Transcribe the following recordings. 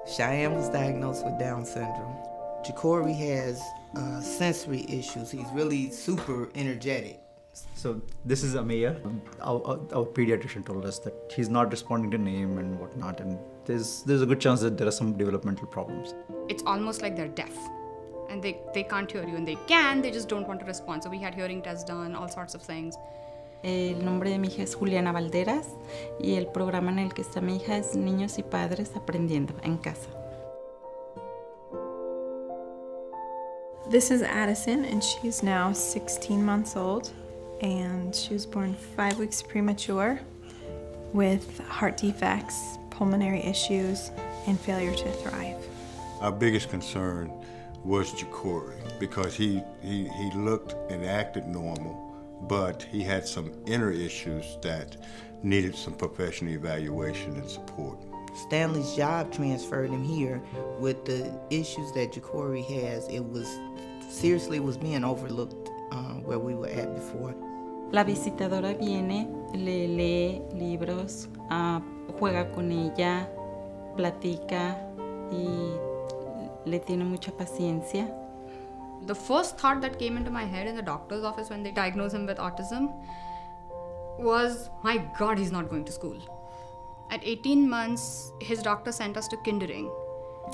Cheyenne was diagnosed with Down syndrome. Jacory has sensory issues. He's really super energetic. So this is Ameya. Our pediatrician told us that he's not responding to name and whatnot, and there's a good chance that there are some developmental problems. It's almost like they're deaf, and they can't hear you, and they just don't want to respond. So we had hearing tests done, all sorts of things. El nombre de mi hija es Juliana Valderas y el programa en el que está mi hija es Niños y Padres Aprendiendo en Casa. This is Addison, and she's now 16 months old, and she was born 5 weeks premature with heart defects, pulmonary issues, and failure to thrive. Our biggest concern was Jacory because he looked and acted normal, but he had some inner issues that needed some professional evaluation and support. Stanley's job transferred him here. With the issues that Jacory has, it was being overlooked where we were at before. La visitadora viene, le lee libros, juega con ella, platica y le tiene mucha paciencia. The first thought that came into my head in the doctor's office when they diagnosed him with autism was, my God, he's not going to school. At 18 months, his doctor sent us to Kindering.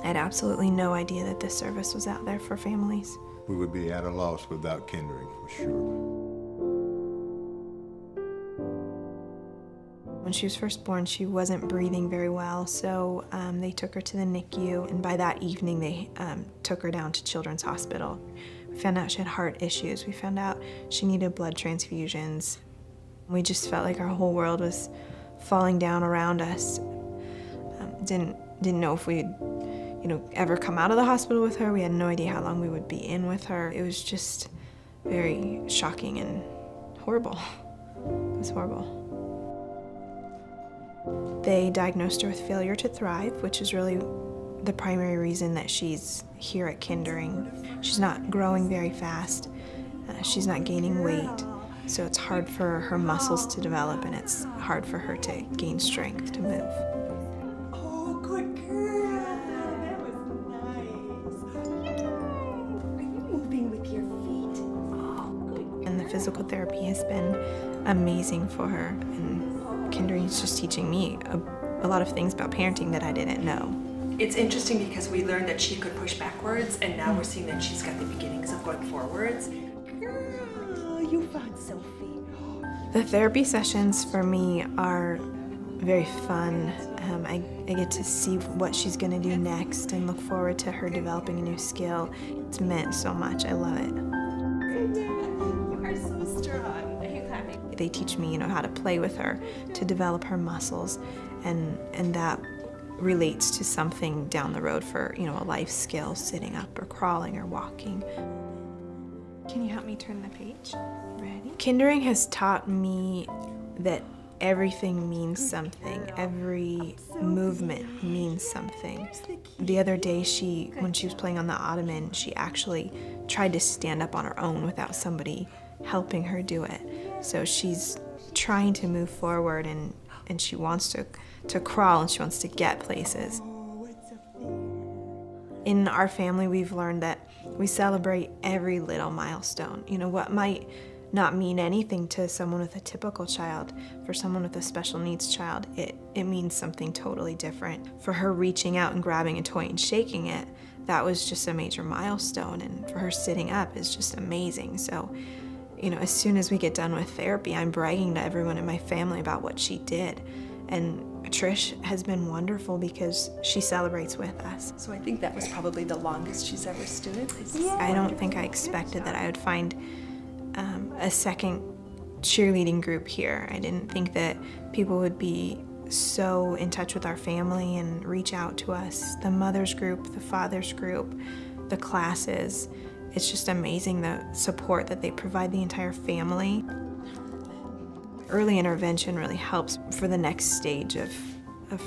I had absolutely no idea that this service was out there for families. We would be at a loss without Kindering, for sure. When she was first born, she wasn't breathing very well, so they took her to the NICU, and by that evening they took her down to Children's Hospital. We found out she had heart issues. We found out she needed blood transfusions. We just felt like our whole world was falling down around us. Didn't know if we'd ever come out of the hospital with her. We had no idea how long we would be in with her. It was just very shocking and horrible. It was horrible. They diagnosed her with failure to thrive, which is really the primary reason that she's here at Kindering. She's not growing very fast. She's not gaining weight. So it's hard for her muscles to develop, and it's hard for her to gain strength to move. Oh, good girl. That was nice. Are you moving with your feet? Oh, good. And the physical therapy has been amazing for her. And Kindering is just teaching me a lot of things about parenting that I didn't know. It's interesting because we learned that she could push backwards, and now we're seeing that she's got the beginnings of going forwards. Girl, you found Sophie. The therapy sessions for me are very fun. I get to see what she's going to do next and look forward to her developing a new skill. It's meant so much. I love it. You are so strong. Are you clapping? They teach me, how to play with her, to develop her muscles, and that relates to something down the road for, a life skill, sitting up or crawling or walking. Can you help me turn the page? Ready? Kindering has taught me that everything means something. Every movement means something. The other day, when she was playing on the ottoman, she actually tried to stand up on her own without somebody helping her do it. So she's trying to move forward, and she wants to crawl, and she wants to get places. In our family, we've learned that we celebrate every little milestone. What might not mean anything to someone with a typical child, for someone with a special needs child, it means something totally different. For her reaching out and grabbing a toy and shaking it, that was just a major milestone, and for her sitting up is just amazing. So, as soon as we get done with therapy, I'm bragging to everyone in my family about what she did. And Trish has been wonderful because she celebrates with us. So I think that was probably the longest she's ever stood. I don't think I expected that I would find a second cheerleading group here. I didn't think that people would be so in touch with our family and reach out to us. The mother's group, the father's group, the classes. It's just amazing the support that they provide the entire family. Early intervention really helps for the next stage of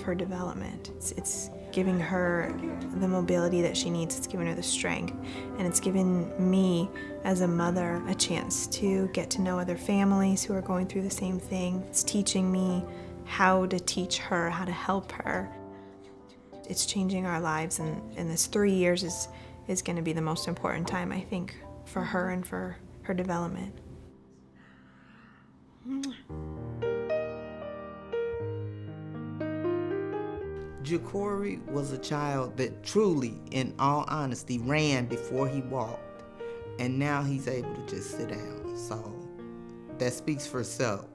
her development. It's giving her the mobility that she needs, it's giving her the strength, and it's given me, as a mother, a chance to get to know other families who are going through the same thing. It's teaching me how to teach her, how to help her. it's changing our lives, and this 3 years is going to be the most important time, I think, for her and for her development. Jacory was a child that truly, in all honesty, ran before he walked, and now he's able to just sit down. So that speaks for itself.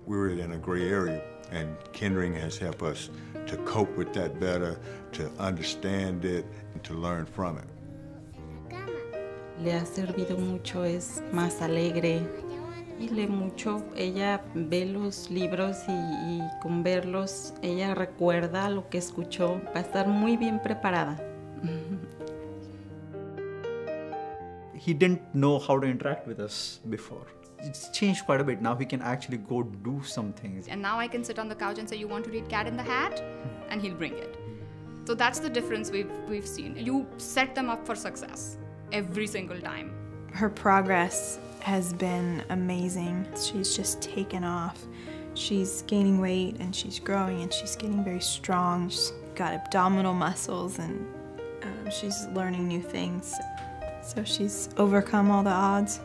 We were in a gray area, and Kindering has helped us to cope with that better, to understand it, and to learn from it. Le ha servido mucho, es más alegre y lee mucho. Ella ve los libros y con verlos ella recuerda lo que escuchó. Va a estar muy bien preparada. He didn't know how to interact with us before. It's changed quite a bit. Now he can actually go do some things. And now I can sit on the couch and say, you want to read Cat in the Hat? And he'll bring it. So that's the difference we've seen. You set them up for success every single time. Her progress has been amazing. She's just taken off. She's gaining weight and she's growing and she's getting very strong. She's got abdominal muscles and she's learning new things. So she's overcome all the odds.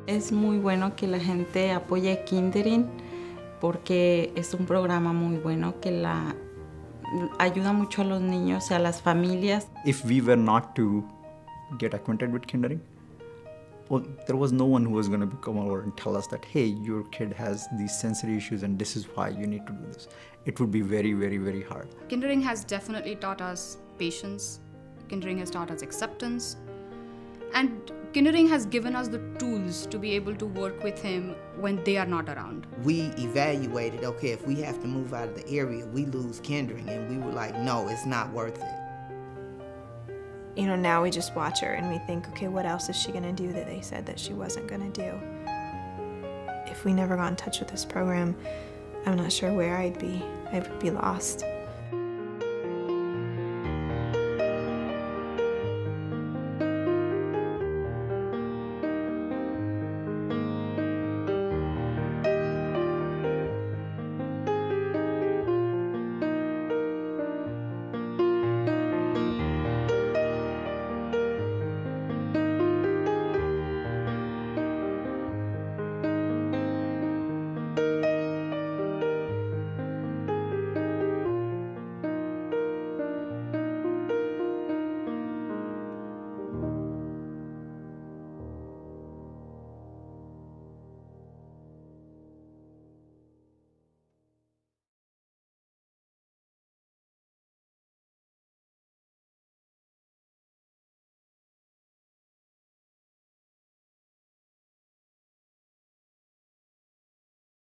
Es muy bueno que la gente apoye Kindering porque es un programa muy bueno que ayuda mucho a los niños y a las familias. If we were not to get acquainted with Kindering, well, there was no one who was going to come over and tell us that, hey, your kid has these sensory issues and this is why you need to do this. It would be very, very, very hard. Kindering has definitely taught us patience. Kindering has taught us acceptance. And Kindering has given us the tools to be able to work with him when they are not around. We evaluated, okay, if we have to move out of the area, we lose Kindering. And we were like, no, it's not worth it. You know, now we just watch her and we think, okay, what else is she going to do that they said that she wasn't going to do? If we never got in touch with this program, I'm not sure where I'd be. I would be lost.